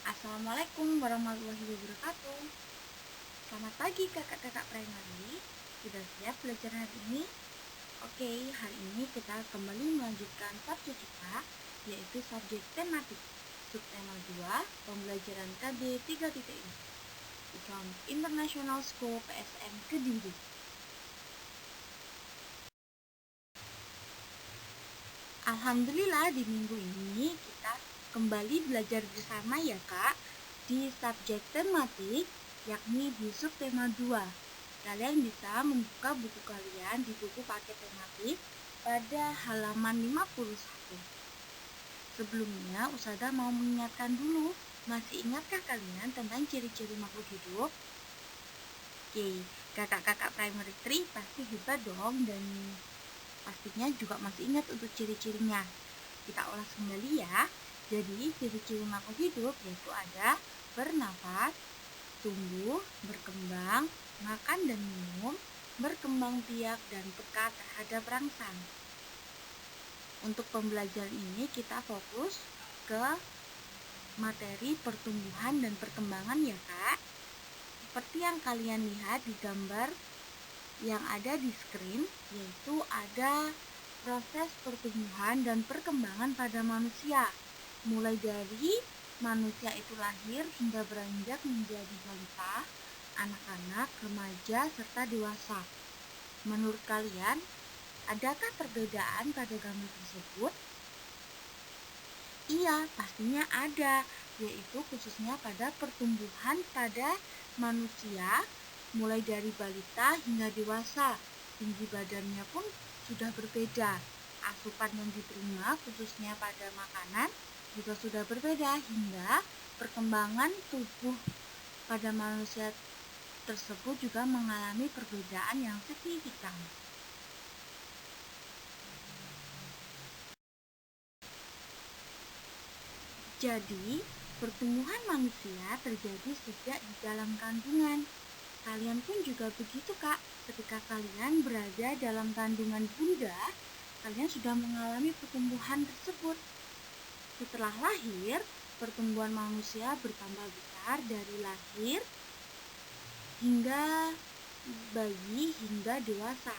Assalamualaikum warahmatullahi wabarakatuh. Selamat pagi kakak-kakak primary. Sudah siap belajar hari ini? Oke, hari ini kita kembali melanjutkan subjek kita, yaitu subjek tematik. Subtema 2, pembelajaran KB 3.0 Islamic International School PSM Kediri. Alhamdulillah di minggu ini kita kembali belajar bersama ya kak di subjek tematik, yakni di subtema 2. Kalian bisa membuka buku kalian di buku paket tematik pada halaman 51. Sebelumnya Ustazah mau mengingatkan dulu, masih ingatkah kalian tentang ciri-ciri makhluk hidup? Oke, kakak-kakak primary 3 pasti hebat dong, dan pastinya juga masih ingat untuk ciri-cirinya. Kita ulas kembali ya. Jadi ciri-ciri makhluk hidup yaitu ada bernafas, tumbuh, berkembang, makan dan minum, berkembang biak, dan peka terhadap rangsang. Untuk pembelajaran ini kita fokus ke materi pertumbuhan dan perkembangan ya kak. Seperti yang kalian lihat di gambar yang ada di screen, yaitu ada proses pertumbuhan dan perkembangan pada manusia, mulai dari manusia itu lahir hingga beranjak menjadi balita, anak-anak, remaja, serta dewasa. Menurut kalian, adakah perbedaan pada gambar tersebut? Iya, pastinya ada, yaitu khususnya pada pertumbuhan pada manusia, mulai dari balita hingga dewasa. Tinggi badannya pun sudah berbeda. Asupan yang diterima khususnya pada makanan juga sudah berbeda, hingga perkembangan tubuh pada manusia tersebut juga mengalami perbedaan yang signifikan. Jadi, pertumbuhan manusia terjadi sejak di dalam kandungan. Kalian pun juga begitu kak, ketika kalian berada dalam kandungan bunda, kalian sudah mengalami pertumbuhan tersebut. Setelah lahir, pertumbuhan manusia bertambah besar dari lahir hingga bayi hingga dewasa.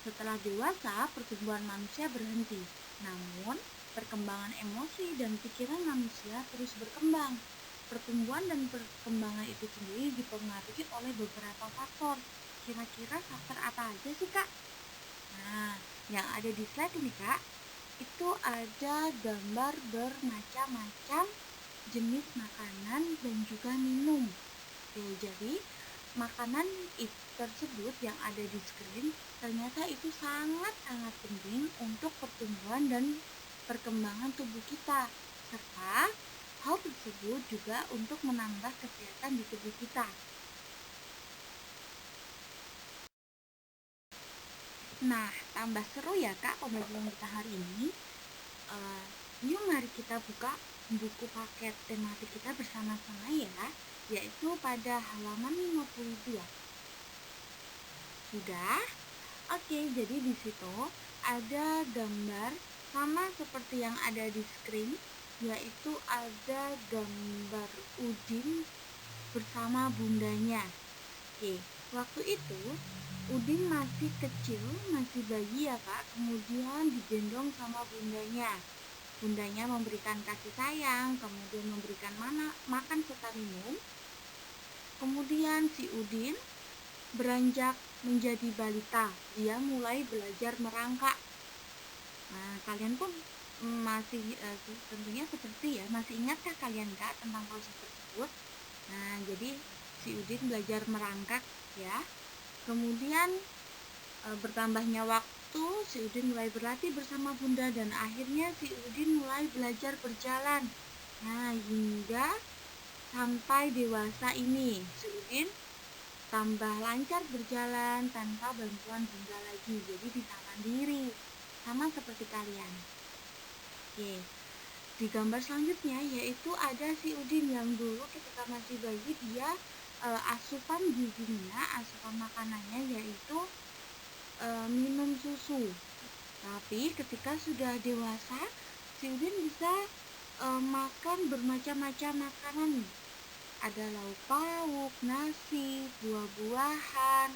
Setelah dewasa, pertumbuhan manusia berhenti. Namun, perkembangan emosi dan pikiran manusia terus berkembang. Pertumbuhan dan perkembangan itu sendiri dipengaruhi oleh beberapa faktor. Kira-kira faktor apa aja sih kak? Nah, yang ada di slide ini kak, itu ada gambar bermacam-macam jenis makanan dan juga minum. Oke, jadi makanan tersebut yang ada di screen ternyata itu sangat-sangat penting untuk pertumbuhan dan perkembangan tubuh kita, serta hal tersebut juga untuk menambah kesehatan di tubuh kita. Nah, tambah seru ya kak pembelajaran kita hari ini. Yuk mari kita buka buku paket tematik kita bersama-sama ya, yaitu pada halaman 52. Sudah? Oke, jadi di situ ada gambar sama seperti yang ada di screen, yaitu ada gambar Udin bersama bundanya. Oke, waktu itu Udin masih kecil, masih bayi ya kak, kemudian digendong sama bundanya. Bundanya memberikan kasih sayang, kemudian memberikan makan serta minum. Kemudian si Udin beranjak menjadi balita, dia mulai belajar merangkak. Nah, kalian pun masih tentunya seperti ya, masih ingatkah kalian kak tentang proses tersebut? Nah, jadi si Udin belajar merangkak ya. Kemudian bertambahnya waktu, si Udin mulai berlatih bersama bunda dan akhirnya si Udin mulai belajar berjalan. Nah, hingga sampai dewasa ini, si Udin tambah lancar berjalan tanpa bantuan bunda lagi, jadi bisa mandiri, sama seperti kalian. Oke, di gambar selanjutnya yaitu ada si Udin yang dulu ketika masih bayi dia asupan gizinya, asupan makanannya yaitu minum susu. Tapi ketika sudah dewasa, si Udin bisa makan bermacam-macam makanan nih. Ada lauk pauk, nasi, buah-buahan,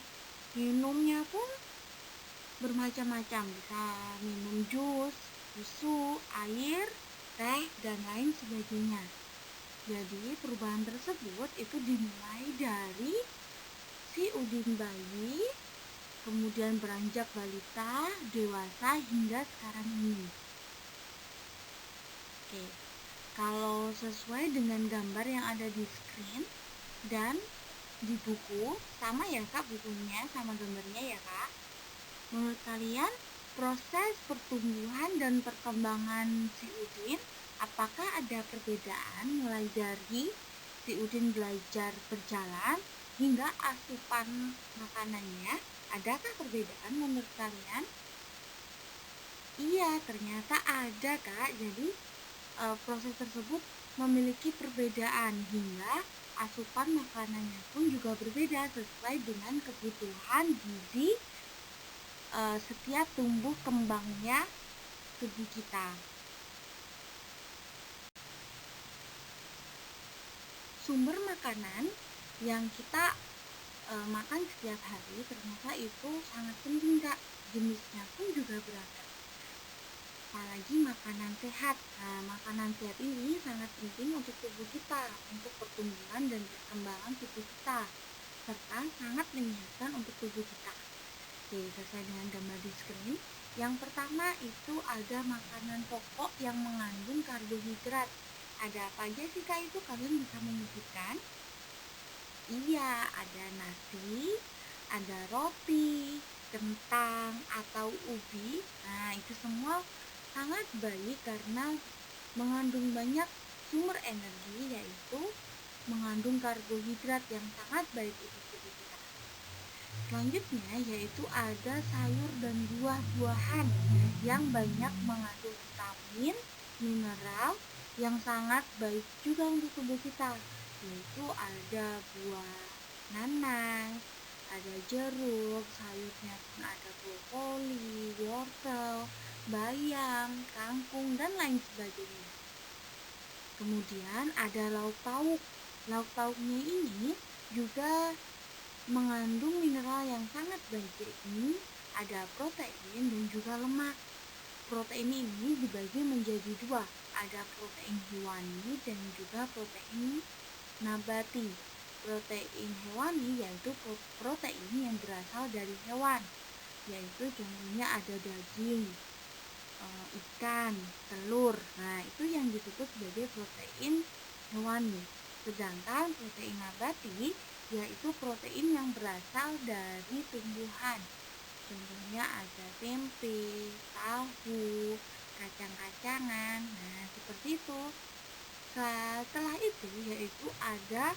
minumnya pun bermacam-macam, bisa minum jus, susu, air, teh, dan lain sebagainya. Jadi perubahan tersebut itu dimulai dari si Udin bayi, kemudian beranjak balita, dewasa, hingga sekarang ini. Oke, kalau sesuai dengan gambar yang ada di screen dan di buku, sama ya kak, bukunya sama gambarnya ya kak. Menurut kalian, proses pertumbuhan dan perkembangan si Udin, apakah ada perbedaan mulai dari si Udin belajar berjalan hingga asupan makanannya? Adakah perbedaan menurut kalian? Iya, ternyata ada kak. Jadi proses tersebut memiliki perbedaan hingga asupan makanannya pun juga berbeda sesuai dengan kebutuhan gizi setiap tumbuh kembangnya tubuh kita. Sumber makanan yang kita makan setiap hari ternyata itu sangat penting kak. Jenisnya pun juga beragam. Apalagi makanan sehat. Nah, makanan sehat ini sangat penting untuk tubuh kita, untuk pertumbuhan dan perkembangan tubuh kita, serta sangat menyehatkan untuk tubuh kita. Oke, sesuai dengan gambar di screen. Yang pertama itu ada makanan pokok yang mengandung karbohidrat. Ada apa aja sih kak itu? Kalian bisa menyebutkan? Iya, ada nasi, ada roti, kentang, atau ubi. Nah, itu semua sangat baik karena mengandung banyak sumber energi, yaitu mengandung karbohidrat yang sangat baik untuk tubuh kita. Selanjutnya yaitu ada sayur dan buah-buahan yang banyak mengandung vitamin, mineral yang sangat baik juga untuk tubuh kita, yaitu ada buah nanas, ada jeruk, sayurnya pun ada brokoli, wortel, bayam, kangkung, dan lain sebagainya. Kemudian ada lauk pauk. Lauk pauknya ini juga mengandung mineral yang sangat baik, yaitu ada protein dan juga lemak. Protein ini dibagi menjadi dua, ada protein hewani dan juga protein nabati. Protein hewani yaitu protein yang berasal dari hewan, yaitu contohnya ada daging, ikan, telur. Nah, itu yang disebut sebagai protein hewani. Sedangkan protein nabati yaitu protein yang berasal dari tumbuhan. Contohnya ada tempe, tahu, kacang-kacangan. Nah, seperti itu. Setelah itu yaitu ada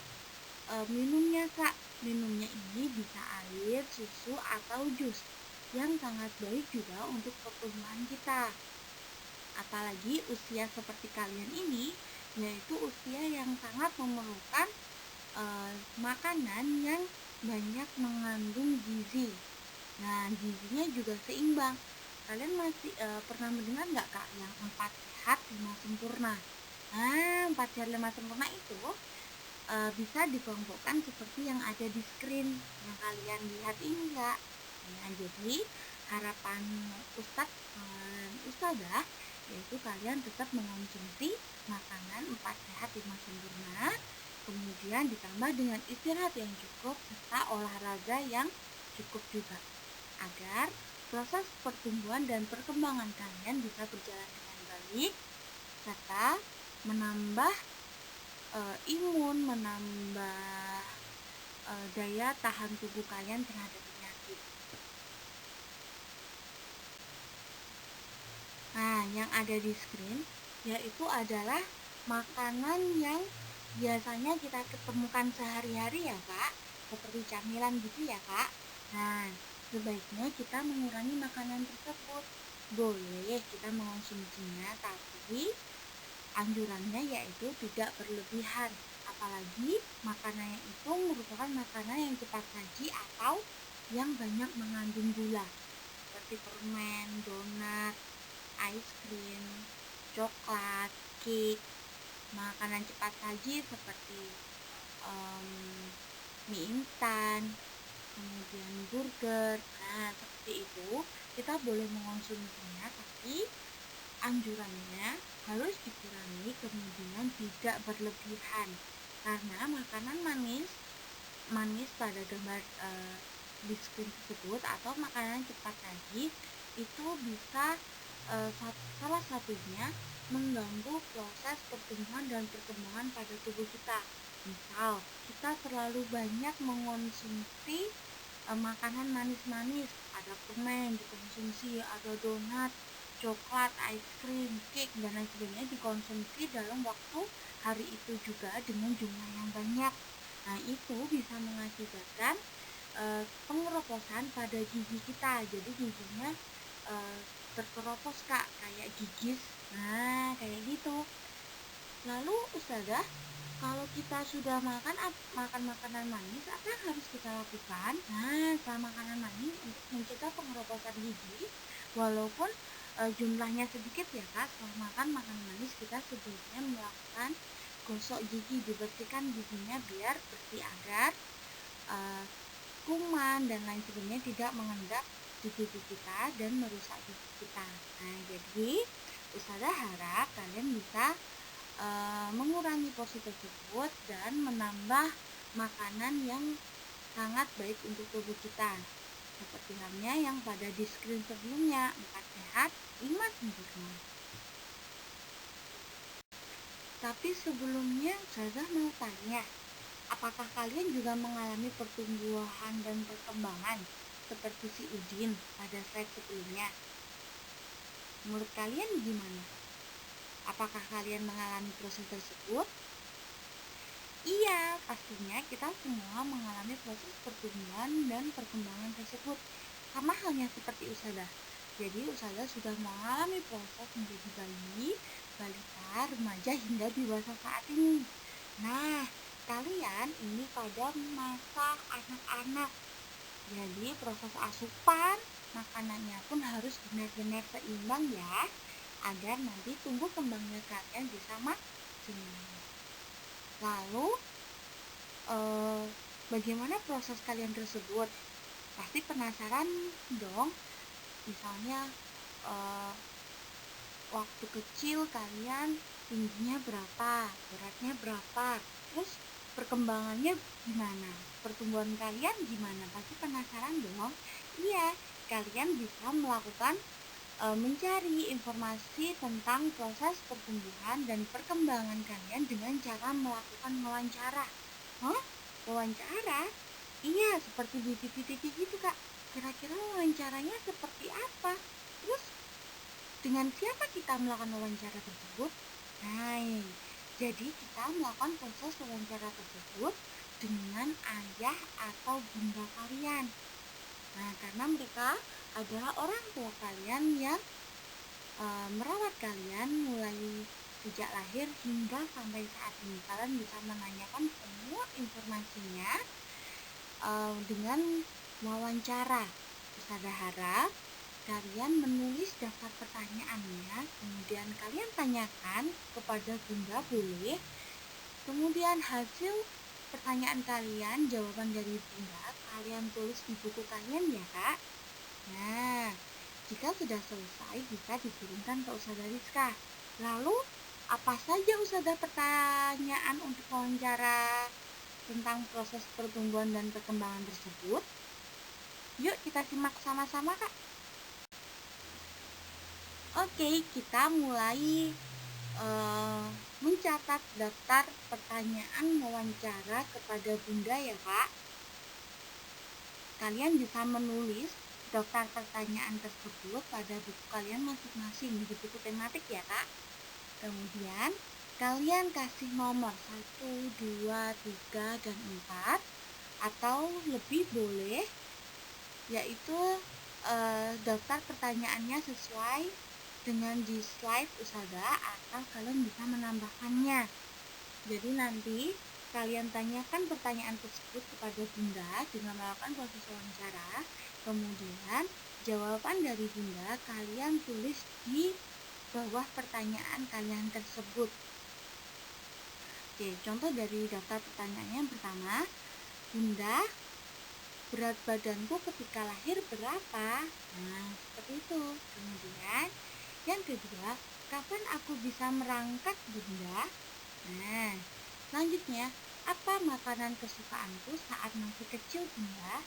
minumnya kak. Minumnya ini bisa air, susu, atau jus yang sangat baik juga untuk pertumbuhan kita. Apalagi usia seperti kalian ini, yaitu usia yang sangat memerlukan makanan yang banyak mengandung gizi. Nah, gizinya juga seimbang. Kalian masih pernah mendengar nggak kak yang 4 sehat 5 sempurna? Nah, 4 sehat 5 sempurna itu bisa dikelompokkan seperti yang ada di screen yang kalian lihat ini kak. Nah, jadi harapan Ustadz dan Ustadzah yaitu kalian tetap mengonsumsi makanan 4 sehat 5 sempurna, kemudian ditambah dengan istirahat yang cukup serta olahraga yang cukup juga, agar proses pertumbuhan dan perkembangan kalian bisa berjalan dengan baik serta menambah imun, menambah daya tahan tubuh kalian terhadap penyakit. Nah, yang ada di screen yaitu adalah makanan yang biasanya kita ketemukan sehari-hari ya kak, seperti camilan gitu ya kak. Nah, sebaiknya kita mengurangi makanan tersebut. Boleh kita mengonsumsinya, tapi anjurannya yaitu tidak berlebihan. Apalagi makanan itu merupakan makanan yang cepat saji atau yang banyak mengandung gula, seperti permen, donat, ice cream, coklat, cake. makanan cepat saji seperti em, mie instan, kemudian burger. Nah, seperti itu kita boleh mengonsumsinya, tapi anjurannya harus dikurangi, kemudian tidak berlebihan, karena makanan manis manis pada gambar di screen tersebut atau makanan cepat saji itu bisa salah satunya mengganggu proses pertumbuhan dan perkembangan pada tubuh kita. Misal, kita terlalu banyak mengonsumsi makanan manis-manis, ada permen dikonsumsi, ada donat, coklat, ice cream, cake, dan lain sebagainya dikonsumsi dalam waktu hari itu juga dengan jumlah yang banyak. Nah, itu bisa mengakibatkan pengeroposan pada gigi kita. Jadi giginya terkeropos Kak, kayak gigis. Nah, kayak gitu. Lalu Ustazah, kalau kita sudah makan makanan manis, apa yang harus kita lakukan? Nah, setelah makanan manis untuk mencegah pengeroposan gigi, walaupun jumlahnya sedikit ya Kak, setelah makan makanan manis kita sebaiknya melakukan gosok gigi, dibersihkan giginya biar bersih agar kuman dan lain sebagainya tidak mengendap di gigi kita dan merusak gigi kita. Nah, jadi Ustazah harap kalian bisa mengurangi porsi tersebut dan menambah makanan yang sangat baik untuk tubuh kita. Seperti halnya yang pada di screen sebelumnya, 4 sehat, 5 sempurna. Tapi sebelumnya Ustazah mau tanya, apakah kalian juga mengalami pertumbuhan dan perkembangan seperti si Udin pada slide sebelumnya? Menurut kalian gimana? Apakah kalian mengalami proses tersebut? Iya, pastinya kita semua mengalami proses pertumbuhan dan perkembangan tersebut. Sama halnya seperti Ustazah. Jadi Ustazah sudah mengalami proses menjadi bayi, balita, remaja hingga dewasa saat ini. Nah, kalian ini pada masa anak-anak. Jadi proses asupan makanannya pun harus benar-benar seimbang ya, agar nanti tumbuh kembangnya kalian bisa maksimal. Lalu bagaimana proses kalian tersebut? Pasti penasaran dong. Misalnya waktu kecil kalian tingginya berapa, beratnya berapa, terus perkembangannya gimana, pertumbuhan kalian gimana, pasti penasaran dong. Iya, kalian bisa melakukan mencari informasi tentang proses pertumbuhan dan perkembangan kalian dengan cara melakukan wawancara. Hah? Wawancara? Iya, seperti di TV-TV gitu Kak. Kira-kira wawancaranya seperti apa? Terus dengan siapa kita melakukan wawancara tersebut? Nah, jadi kita melakukan proses wawancara tersebut dengan ayah atau bunda kalian. Nah, karena mereka adalah orang tua kalian yang merawat kalian mulai sejak lahir hingga sampai saat ini. Kalian bisa menanyakan semua informasinya dengan wawancara. Ustazah harap kalian menulis daftar pertanyaannya, kemudian kalian tanyakan kepada bunda boleh. Kemudian hasil pertanyaan kalian, jawaban dari bunda, kalian tulis di buku kalian ya Kak. Nah, jika sudah selesai bisa dikirimkan ke Ustazah Rizka. Lalu, apa saja Ustazah pertanyaan untuk wawancara tentang proses pertumbuhan dan perkembangan tersebut? Yuk kita simak sama-sama Kak. Oke, kita mulai mencatat daftar pertanyaan wawancara kepada bunda ya Kak. Kalian bisa menulis daftar pertanyaan tersebut pada buku kalian masing-masing di buku tematik ya Kak. Kemudian kalian kasih nomor 1, 2, 3, dan 4 atau lebih boleh, yaitu daftar pertanyaannya sesuai dengan di slide Ustazah atau kalian bisa menambahkannya. Jadi nanti kalian tanyakan pertanyaan tersebut kepada bunda dengan melakukan proses wawancara. Kemudian jawaban dari bunda kalian tulis di bawah pertanyaan kalian tersebut. Oke, contoh dari daftar pertanyaannya yang pertama, Bunda, berat badanku ketika lahir berapa? Nah, seperti itu. Kemudian, yang kedua, kapan aku bisa merangkak, Bunda? Nah, selanjutnya, apa makanan kesukaanku saat masih kecil, Bunda?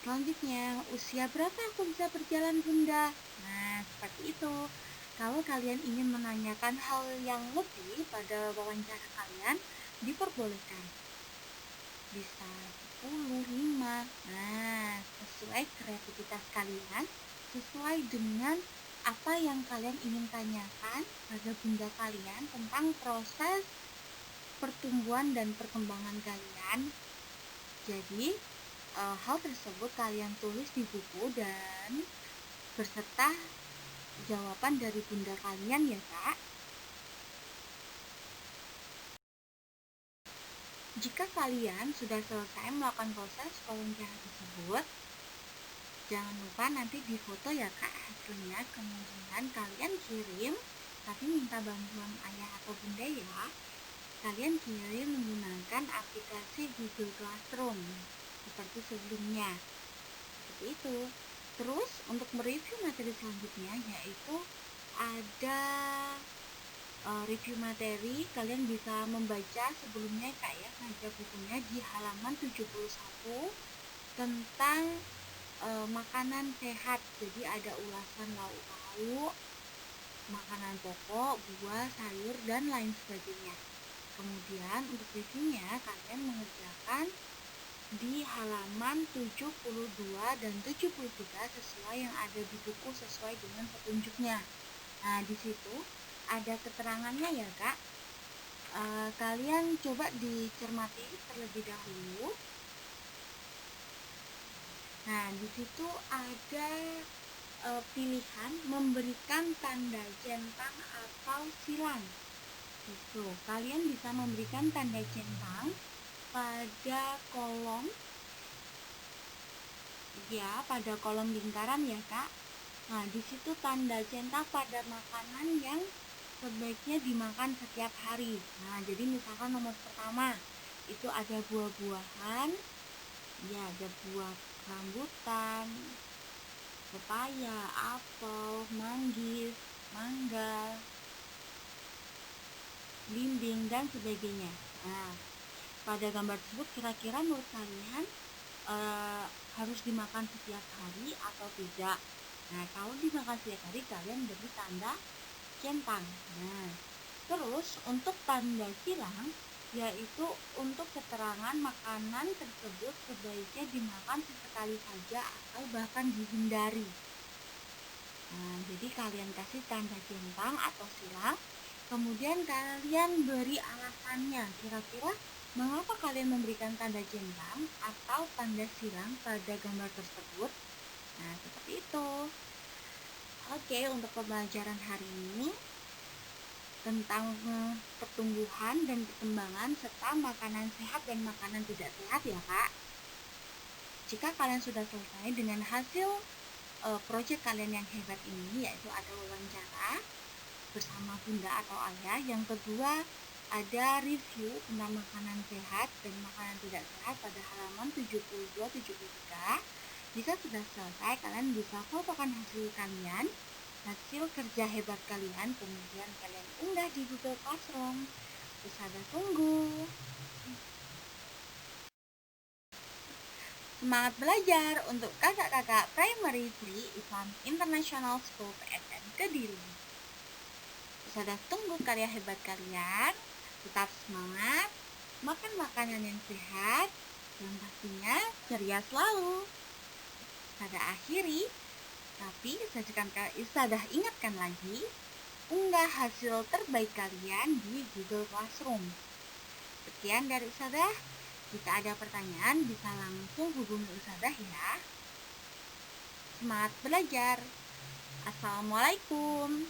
Selanjutnya, usia berapa aku bisa berjalan, Bunda? Nah, seperti itu. Kalau kalian ingin menanyakan hal yang lebih pada wawancara kalian, diperbolehkan. Bisa 10, 5. Nah, sesuai kreativitas kalian, sesuai dengan apa yang kalian ingin tanyakan pada bunda kalian tentang proses pertumbuhan dan perkembangan kalian. Jadi, hal tersebut kalian tulis di buku dan beserta jawaban dari bunda kalian ya, Kak. Jika kalian sudah selesai melakukan proses wawancara tersebut, jangan lupa nanti difoto ya, Kak, hasilnya. Kemudian kalian kirim, tapi minta bantuan ayah atau bunda ya. Kalian kirim menggunakan aplikasi Google Classroom seperti sebelumnya. Seperti itu. Terus untuk mereview materi selanjutnya yaitu ada review materi. Kalian bisa membaca sebelumnya, Kak, ya, baca bukunya di halaman 71 tentang makanan sehat. Jadi ada ulasan lauk-lauk, makanan pokok, buah, sayur, dan lain sebagainya. Kemudian untuk reviewnya kalian mengerjakan di halaman 72 dan 73 sesuai yang ada di buku, sesuai dengan petunjuknya. Nah, di situ ada keterangannya ya, Kak. Kalian coba dicermati terlebih dahulu. Nah, di situ ada pilihan memberikan tanda centang atau silang. Itu, kalian bisa memberikan tanda centang pada kolom, ya, pada kolom lingkaran ya, Kak. Nah, di situ tanda centang pada makanan yang sebaiknya dimakan setiap hari. Nah, jadi misalkan nomor pertama itu ada buah-buahan, ya, ada buah rambutan, pepaya, apel, manggis, mangga, blimbing, dan sebagainya. Nah, pada gambar tersebut kira-kira menurut kalian harus dimakan setiap hari atau tidak? Nah, kalau dimakan setiap hari kalian beri tanda centang. Nah, terus untuk tanda silang yaitu untuk keterangan makanan tersebut sebaiknya dimakan sesekali saja atau bahkan dihindari. Nah, jadi kalian kasih tanda centang atau silang, kemudian kalian beri alasannya. Kira-kira mengapa kalian memberikan tanda centang atau tanda silang pada gambar tersebut? Nah, seperti itu. Oke, untuk pembelajaran hari ini tentang pertumbuhan dan perkembangan serta makanan sehat dan makanan tidak sehat ya, Kak. Jika kalian sudah selesai dengan hasil proyek kalian yang hebat ini, yaitu ada wawancara bersama bunda atau ayah, yang kedua ada review tentang makanan sehat dan makanan tidak sehat pada halaman 72-73. Jika sudah selesai, kalian bisa fotokan hasil kalian, hasil kerja hebat kalian, kemudian kalian unggah di Google Classroom. Usada tunggu. Semangat belajar untuk kakak-kakak Primary 3 Islam International School PSN Kediri. Usada tunggu karya hebat kalian. Tetap semangat, makan makanan yang sehat, dan pastinya ceria selalu. Usada akhiri, tapi Ustadzah ingatkan lagi, unggah hasil terbaik kalian di Google Classroom. Sekian dari Ustadzah. Jika ada pertanyaan bisa langsung hubungi Ustadzah ya. Semangat belajar. Assalamualaikum.